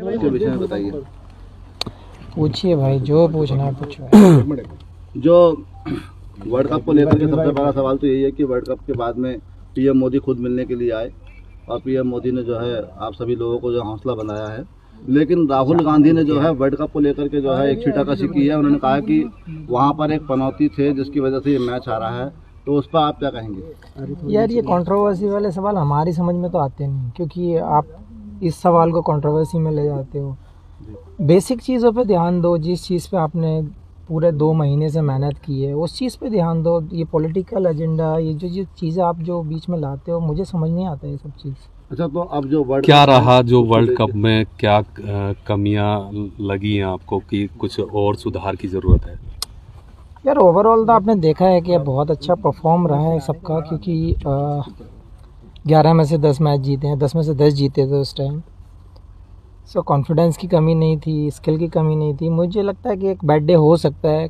उसके विषय में बताइए। पूछिए भाई, जो पूछना है पूछो। जो वर्ल्ड कप को लेकर के सबसे बड़ा सवाल तो यही है कि वर्ल्ड कप के बाद में पीएम मोदी खुद मिलने के लिए आए और पीएम मोदी ने जो है आप सभी लोगों को जो हौसला बनाया है, लेकिन राहुल गांधी ने जो है वर्ल्ड कप को लेकर के जो है एक छीटाकशी की है। उन्होंने कहा कि वहाँ पर एक पनौती थे जिसकी वजह से ये मैच आ रहा है, तो उस पर आप क्या कहेंगे? यार ये कंट्रोवर्सी वाले सवाल हमारी समझ में तो आते नहीं, क्योंकि आप इस सवाल को कंट्रोवर्सी में ले जाते हो। बेसिक चीज़ों पे ध्यान दो, जिस चीज़ पे आपने पूरे 2 महीने से मेहनत की है उस चीज़ पे ध्यान दो। ये पॉलिटिकल एजेंडा, ये जो चीज़ें आप जो बीच में लाते हो, मुझे समझ नहीं आता ये सब चीज़। अच्छा, तो अब जो वर्ल्ड क्या रहा जो वर्ल्ड कप में क्या कमियां लगी हैं आपको कि कुछ और सुधार की ज़रूरत है? यार ओवरऑल तो आपने देखा है कि बहुत अच्छा परफॉर्म रहा है सबका, क्योंकि 11 में से 10 मैच जीते हैं, 10 में से 10 जीते थे उस टाइम। सो कॉन्फिडेंस की कमी नहीं थी, स्किल की कमी नहीं थी। मुझे लगता है कि एक बैड डे हो सकता है,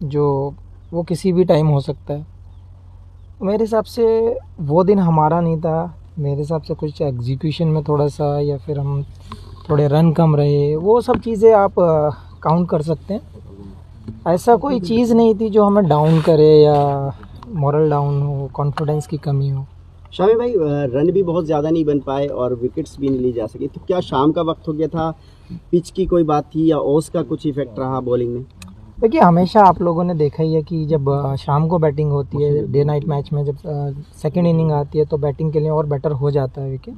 जो वो किसी भी टाइम हो सकता है। मेरे हिसाब से वो दिन हमारा नहीं था। मेरे हिसाब से कुछ एग्जीक्यूशन में थोड़ा सा, या फिर हम थोड़े रन कम रहे, वो सब चीज़ें आप काउंट कर सकते हैं। ऐसा कोई चीज़ नहीं थी जो हमें डाउन करे या मॉरल डाउन हो, कॉन्फिडेंस की कमी हो। शामी भाई, रन भी बहुत ज़्यादा नहीं बन पाए और विकेट्स भी नहीं ली जा सकी, तो क्या शाम का वक्त हो गया था, पिच की कोई बात थी या ओस का कुछ इफेक्ट रहा बॉलिंग में? देखिए, हमेशा आप लोगों ने देखा ही है कि जब शाम को बैटिंग होती है, डे नाइट मैच में जब सेकंड इनिंग आती है तो बैटिंग के लिए और बेटर हो जाता है विकेट,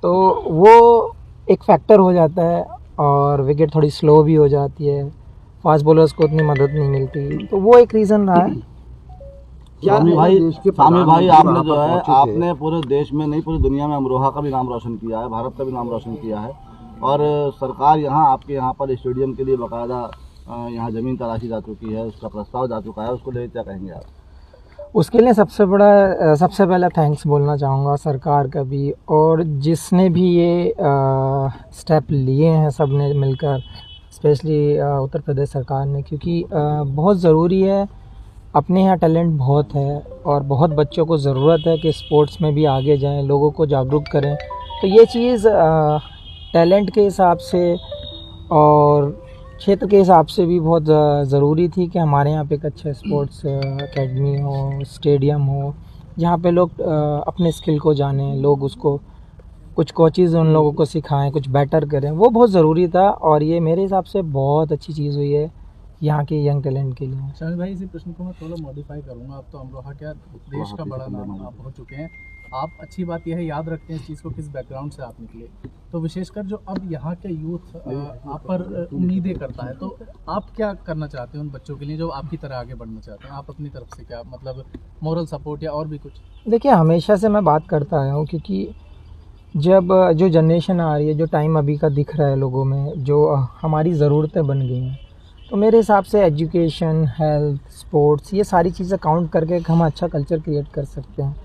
तो वो एक फैक्टर हो जाता है और विकेट थोड़ी स्लो भी हो जाती है, फास्ट बॉलर्स को उतनी मदद नहीं मिलती, तो वो एक रीज़न रहा है। स्वामी भाई आपने जो है आपने पूरे देश में नहीं पूरी दुनिया में अमरोहा का भी नाम रोशन किया है, भारत का भी नाम रोशन किया है, और सरकार यहाँ आपके यहाँ पर स्टेडियम के लिए बाकायदा यहाँ ज़मीन तलाशी जा चुकी है, उसका प्रस्ताव जा चुका है, उसको लेकर क्या कहेंगे आप? उसके लिए सबसे पहला थैंक्स बोलना चाहूँगा सरकार का भी, और जिसने भी ये स्टेप लिए हैं सब ने मिलकर, स्पेशली उत्तर प्रदेश सरकार ने, क्योंकि बहुत ज़रूरी है। अपने यहाँ टैलेंट बहुत है और बहुत बच्चों को ज़रूरत है कि स्पोर्ट्स में भी आगे जाएं, लोगों को जागरूक करें। तो ये चीज़ टैलेंट के हिसाब से और क्षेत्र के हिसाब से भी बहुत ज़रूरी थी कि हमारे यहाँ पे एक अच्छा स्पोर्ट्स एकेडमी हो, स्टेडियम हो, जहाँ पे लोग अपने स्किल को जानें, लोग उसको कुछ कोचेज़ उन लोगों को सिखाएं, कुछ बेटर करें। वो बहुत ज़रूरी था और ये मेरे हिसाब से बहुत अच्छी चीज़ हुई है यहाँ के यंग टैलेंट के लिए। शामी भाई, इसी प्रश्न को मैं थोड़ा मॉडिफाई करूँगा। आप तो अमरोहा क्या देश का बड़ा नाम आप हो चुके हैं, आप अच्छी बात यह है याद रखते हैं इस चीज़ को किस बैकग्राउंड से आप निकले, तो विशेषकर जो अब यहाँ के यूथ आप पर उम्मीदें करता है, तो आप क्या करना चाहते हैं उन बच्चों के लिए जो आपकी तरह आगे बढ़ना चाहते हैं? आप अपनी तरफ से क्या मतलब मोरल सपोर्ट या और भी कुछ? देखिए, हमेशा से मैं बात करता आया हूँ, क्योंकि जब जो जनरेशन आ रही है, जो टाइम अभी का दिख रहा है लोगों में, जो हमारी ज़रूरतें बन गई हैं, तो मेरे हिसाब से एजुकेशन, हेल्थ, स्पोर्ट्स, ये सारी चीज़ें काउंट करके हम अच्छा कल्चर क्रिएट कर सकते हैं।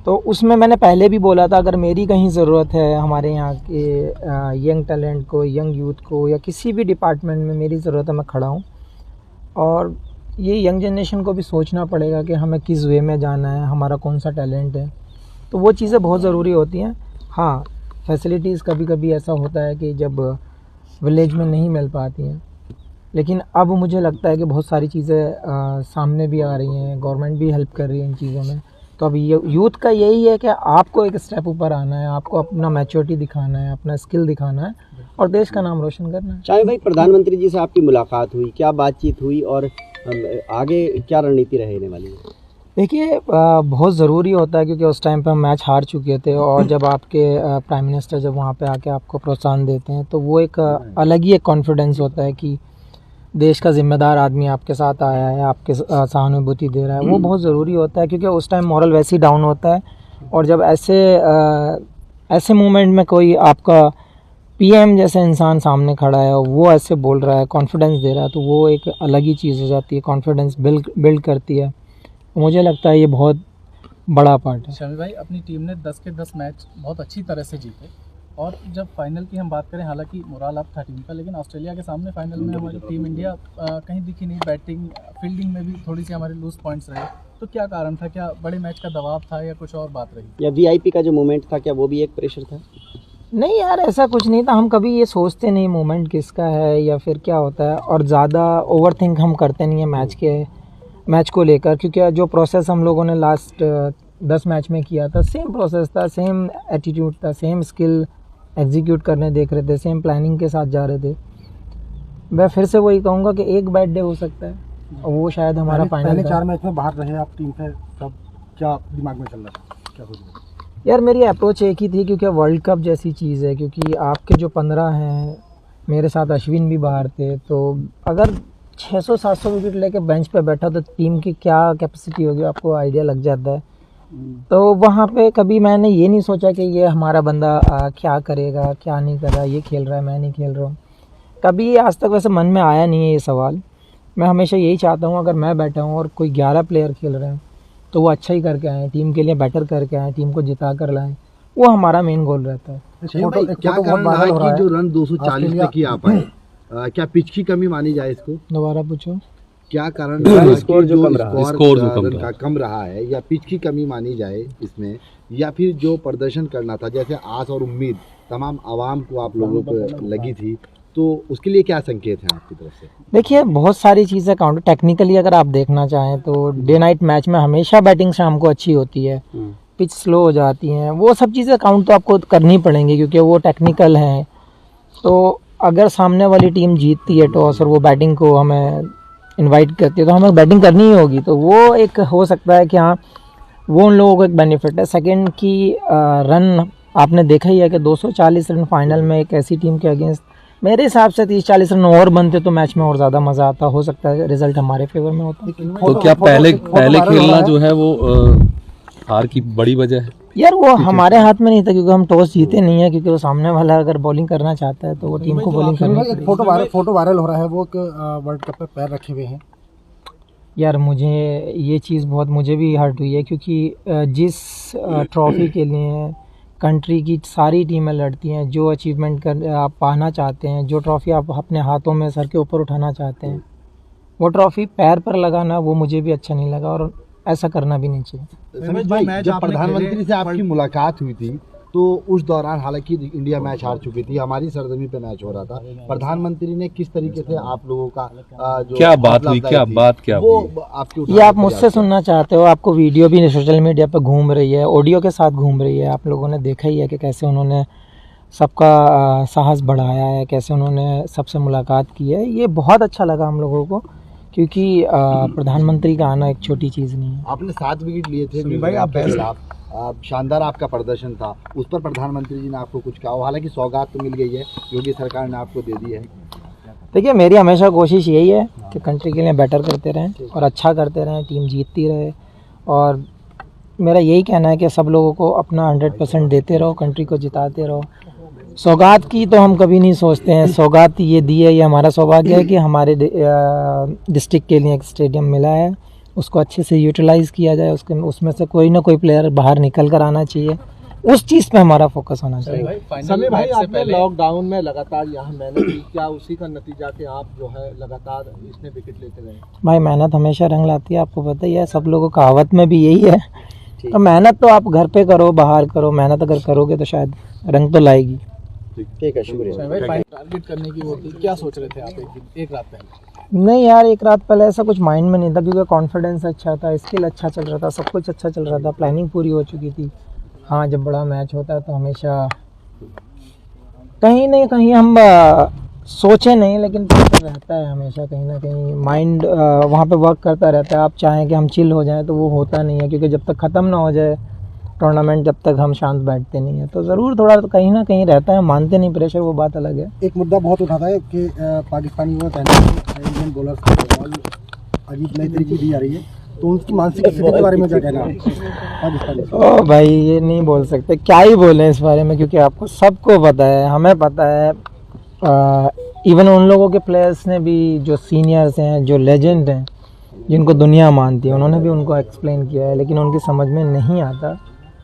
तो उसमें मैंने पहले भी बोला था, अगर मेरी कहीं ज़रूरत है हमारे यहाँ के यंग टैलेंट को, यंग यूथ को, या किसी भी डिपार्टमेंट में मेरी ज़रूरत है, मैं खड़ा हूँ। और ये यंग जनरेशन को भी सोचना पड़ेगा कि हमें किस वे में जाना है, हमारा कौन सा टैलेंट है, तो वो चीज़ें बहुत ज़रूरी होती हैं। हाँ, फैसिलिटीज़ कभी कभी ऐसा होता है कि जब विलेज में नहीं मिल पाती हैं, लेकिन अब मुझे लगता है कि बहुत सारी चीज़ें सामने भी आ रही हैं, गवर्नमेंट भी हेल्प कर रही है इन चीज़ों में। तो अब ये यूथ का यही है कि आपको एक स्टेप ऊपर आना है, आपको अपना मैच्योरिटी दिखाना है, अपना स्किल दिखाना है और देश का नाम रोशन करना है। शामी भाई, प्रधानमंत्री जी से आपकी मुलाकात हुई, क्या बातचीत हुई और आगे क्या रणनीति रहने वाली है? देखिए, बहुत ज़रूरी होता है, क्योंकि उस टाइम पे हम मैच हार चुके थे, और जब आपके प्राइम मिनिस्टर जब वहाँ पे आके आपको प्रोत्साहन देते हैं, तो वो एक अलग ही एक कॉन्फिडेंस होता है कि देश का ज़िम्मेदार आदमी आपके साथ आया है, आपके सहानुभूति दे रहा है। वो बहुत ज़रूरी होता है, क्योंकि उस टाइम मॉरल वैसे ही डाउन होता है, और जब ऐसे मोमेंट में कोई आपका पीएम जैसा इंसान सामने खड़ा है और वो ऐसे बोल रहा है, कॉन्फिडेंस दे रहा है, तो वो एक अलग ही चीज़ हो जाती है, कॉन्फिडेंस बिल्ड करती है। मुझे लगता है ये बहुत बड़ा पार्ट है। शामी भाई, अपनी टीम ने 10 के 10 मैच बहुत अच्छी तरह से जीते, और जब फाइनल की हम बात करें, हालांकि मोरल अप था टीम का, लेकिन ऑस्ट्रेलिया के सामने फाइनल में हमारी टीम इंडिया कहीं दिखी नहीं। बैटिंग, फील्डिंग में भी थोड़ी सी हमारे लूज पॉइंट्स रहे, तो क्या कारण था? क्या बड़े मैच का दबाव था या कुछ और बात रही? या वीआईपी का जो मोमेंट था, क्या वो भी एक प्रेशर था? नहीं यार, ऐसा कुछ नहीं था। हम कभी ये सोचते नहीं मोमेंट किसका है या फिर क्या होता है, और ज़्यादा ओवर थिंक हम करते नहीं है मैच को लेकर, क्योंकि जो प्रोसेस हम लोगों ने लास्ट 10 मैच में किया था, सेम प्रोसेस था, सेम एटीट्यूड था, सेम स्किल एग्जीक्यूट करने देख रहे थे, सेम प्लानिंग के साथ जा रहे थे। मैं फिर से वही कहूँगा कि एक बैड डे हो सकता है और वो शायद हमारा फाइनल। पहले 4 मैच में बाहर रहे आप टीम से, तब क्या दिमाग में चल रहा था, क्या सोच रहे थे? यार मेरी अप्रोच एक ही थी, क्योंकि वर्ल्ड कप जैसी चीज़ है, क्योंकि आपके जो 15 हैं, मेरे साथ अश्विन भी बाहर थे, तो अगर 600-700 विकेट लेके बेंच पे बैठा तो टीम की क्या कैपेसिटी होगी आपको आइडिया लग जाता है। तो वहाँ पे कभी मैंने ये नहीं सोचा कि ये हमारा बंदा क्या करेगा क्या नहीं कर रहा, ये खेल रहा है मैं नहीं खेल रहा हूँ, कभी आज तक वैसे मन में आया नहीं है ये सवाल। मैं हमेशा यही चाहता हूँ अगर मैं बैठा हूँ और कोई 11 प्लेयर खेल रहे हैं तो वो अच्छा ही करके आएँ, टीम के लिए बेटर करके आएँ, टीम को जिता कर लाएँ, वो हमारा मेन गोल रहता है। क्या कारण रहा कि जो रन 240 तक ही आ पाए? क्या पिच की कमी मानी जाए इसको? दोबारा पूछो। क्या कारण रहा स्कोर जो कम रहा है, या पिच की कमी मानी जाए इसमें, या फिर जो प्रदर्शन करना था, जैसे आस और उम्मीद तमाम आवाम को आप लोगों को लगी थी, तो उसके लिए क्या संकेत हैं आपकी तरफ से? देखिए बहुत सारी चीज़ें काउंटर टेक्निकली अगर आप देखना चाहें तो डे नाइट मैच में हमेशा बैटिंग शाम को अच्छी होती है, पिच स्लो हो जाती हैं, वो सब चीज़ें काउंट तो आपको करनी पड़ेंगी क्योंकि वो टेक्निकल हैं। तो अगर सामने वाली टीम जीतती है टॉस और वो बैटिंग को हमें इनवाइट करती है तो हमें बैटिंग करनी ही होगी, तो वो एक हो सकता है कि हाँ वो उन लोगों को एक बेनिफिट है। सेकंड की रन आपने देखा ही है कि 240 रन फाइनल में एक ऐसी टीम के अगेंस्ट, मेरे हिसाब से 30-40 रन और बनते तो मैच में और ज़्यादा मज़ा आता, हो सकता है रिजल्ट हमारे फेवर में होता। तो क्या पहले खेलना जो है वो हार की बड़ी वजह है? यार वो हमारे हाथ में नहीं था क्योंकि हम टॉस जीते नहीं है, क्योंकि वो सामने वाला अगर बॉलिंग करना चाहता है तो वो टीम को बॉलिंग करनी है। एक फोटो वायरल हो रहा है, वो वर्ल्ड कप पे पैर रखे हुए हैं। यार मुझे ये चीज़ बहुत मुझे भी हर्ट हुई है, क्योंकि जिस ट्रॉफी के लिए कंट्री की सारी टीमें लड़ती हैं, जो अचीवमेंट कर आप पाना चाहते हैं, जो ट्रॉफी आप अपने हाथों में सर के ऊपर उठाना चाहते हैं, वो ट्रॉफी पैर पर लगाना वो मुझे भी अच्छा नहीं लगा और ऐसा करना भी नहीं चाहिए। समीर भाई, जब प्रधानमंत्री से आपकी मुलाकात हुई थी तो उस दौरान हालांकि इंडिया मैच हार चुकी थी, हमारी सरजमी पे मैच हो रहा था, प्रधानमंत्री ने किस तरीके से आप लोगों का जो क्या बात हुई, क्या बात क्या वो हुई? आपके ये आप मुझसे सुनना चाहते हो? आपको वीडियो भी सोशल मीडिया पे घूम रही है, ऑडियो के साथ घूम रही है, आप लोगों ने देखा ही है कि कैसे उन्होंने सबका साहस बढ़ाया है, कैसे उन्होंने सबसे मुलाकात की है। ये बहुत अच्छा लगा हम लोगों को, क्योंकि प्रधानमंत्री का आना एक छोटी चीज़ नहीं है। आपने 7 विकेट लिए थे भाई, आप शानदार आपका प्रदर्शन था, उस पर प्रधानमंत्री जी ने आपको कुछ कहा? हालांकि सौगात तो मिल गई है, योगी सरकार ने आपको दे दी है। देखिए मेरी हमेशा कोशिश यही है कि कंट्री के लिए बेटर करते रहें और अच्छा करते रहें, टीम जीतती रहे, और मेरा यही कहना है कि सब लोगों को अपना 100% देते रहो, कंट्री को जिताते रहो। सौगात की तो हम कभी नहीं सोचते हैं, सौगात ये दी है, ये हमारा सौभाग्य है कि हमारे डिस्ट्रिक्ट के लिए एक स्टेडियम मिला है, उसको अच्छे से यूटिलाइज़ किया जाए, उसमें से कोई ना कोई प्लेयर बाहर निकल कर आना चाहिए, उस चीज़ पे हमारा फोकस होना चाहिए। समीर भाई, आपने लॉकडाउन में लगातार यहाँ मेहनत की, क्या उसी का नतीजा कि आप जो है लगातार इसमें विकेट लेते रहे? भाई मेहनत हमेशा रंग लाती है, आपको पता ही है, सब लोगों कहावत में भी यही है। तो मेहनत तो आप घर पे करो बाहर करो, मेहनत अगर करोगे तो शायद रंग तो लाएगी। ठीक है, शुक्रिया। टारगेट करने की वो थी, क्या सोच रहे थे आप एक रात पहले? नहीं यार, एक रात पहले ऐसा कुछ माइंड में नहीं था, क्योंकि कॉन्फिडेंस अच्छा था, स्किल अच्छा चल रहा था, सब कुछ अच्छा चल रहा था, प्लानिंग पूरी हो चुकी थी। हाँ, जब बड़ा मैच होता है तो हमेशा कहीं ना कहीं हम सोचे नहीं, लेकिन प्रेशर रहता है हमेशा, कहीं ना कहीं माइंड वहाँ पे वर्क करता रहता है। आप चाहें कि हम चिल हो जाएं तो वो होता नहीं है, क्योंकि जब तक ख़त्म ना हो जाए टूर्नामेंट, जब तक हम शांत बैठते नहीं है, तो ज़रूर थोड़ा तो कहीं ना कहीं रहता है, मानते नहीं प्रेशर, वो बात अलग है। एक मुद्दा बहुत उठाता है कि पाकिस्तानी वो इंडियन बॉलर बॉल अजीब नई तरीके दी जा रही है, तो उनकी मानसिक स्थिति के बारे में क्या कहना है पाकिस्तानी? ओ भाई, ये नहीं बोल सकते, क्या ही बोलें इस बारे में, क्योंकि आपको सबको पता है, हमें पता है, इवन उन लोगों के प्लेयर्स ने भी, जो सीनियर्स हैं, जो लेजेंड हैं, जिनको दुनिया मानती है, उन्होंने भी उनको एक्सप्लेन किया है, लेकिन उनकी समझ में नहीं आता।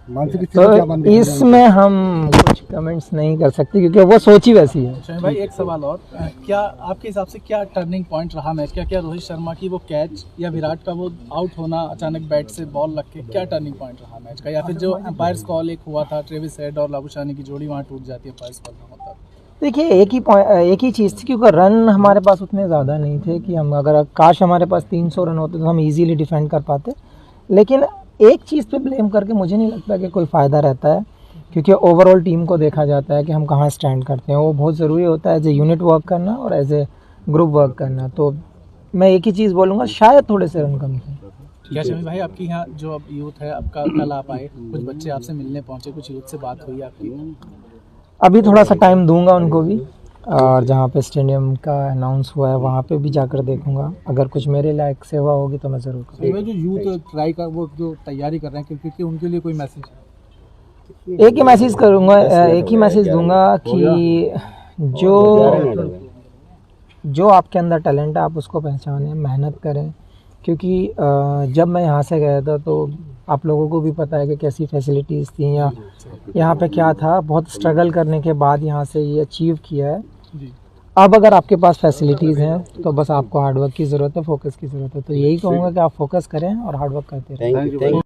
मानसिक स्थिति तो क्या बन रही है? इसमें हम कुछ कमेंट्स नहीं कर सकते क्योंकि वो सोच ही वैसी है। शमी भाई एक सवाल और, क्या आपके हिसाब से क्या टर्निंग पॉइंट रहा मैच का? क्या रोहित शर्मा की वो कैच या विराट का वो आउट होना अचानक बैट से बॉल लग के, क्या टर्निंग पॉइंट रहा मैच का? या फिर जो एम्पायर्स कॉल एक हुआ था, ट्रेविस हेड और लाबुशानी की जोड़ी वहाँ टूट जाती है एम्पायर्स कॉल का मतलब? देखिए एक ही चीज़ थी क्योंकि रन हमारे पास उतने ज़्यादा नहीं थे कि हम अगर काश हमारे पास 300 रन होते तो हम इजीली डिफेंड कर पाते। लेकिन एक चीज़ पे ब्लेम करके मुझे नहीं लगता कि कोई फ़ायदा रहता है, क्योंकि ओवरऑल टीम को देखा जाता है कि हम कहाँ स्टैंड करते हैं। वो बहुत ज़रूरी होता है एज ए यूनिट वर्क करना और एज ए ग्रुप वर्क करना। तो मैं एक ही चीज़ बोलूँगा, शायद थोड़े से रन कम थे। क्या शमी भाई आपकी यहाँ जो अब यूथ है, आपका कल आप आए, कुछ बच्चे आपसे मिलने पहुँचे, कुछ यूथ से बात हुई आपकी? अभी थोड़ा सा टाइम दूंगा उनको भी, और जहाँ पे स्टेडियम का अनाउंस हुआ है वहाँ पे भी जाकर देखूंगा। अगर कुछ मेरे लायक सेवा होगी तो मैं ज़रूर करूँगा। जो यूथ ट्राई का वो जो तैयारी कर रहे हैं क्रिकेट की, उनके लिए कोई मैसेज? एक ही मैसेज करूँगा, एक ही मैसेज दूंगा कि जो आपके अंदर टैलेंट है आप उसको पहचानें, मेहनत करें। क्योंकि जब मैं यहाँ से गया था तो आप लोगों को भी पता है कि कैसी फैसिलिटीज़ थी या यहाँ पे क्या था। बहुत स्ट्रगल करने के बाद यहाँ से ये अचीव किया है। अब अगर आपके पास फैसिलिटीज़ हैं तो बस आपको हार्डवर्क की ज़रूरत है, फोकस की ज़रूरत है। तो यही कहूँगा कि आप फोकस करें और हार्डवर्क करते रहें। Thank you.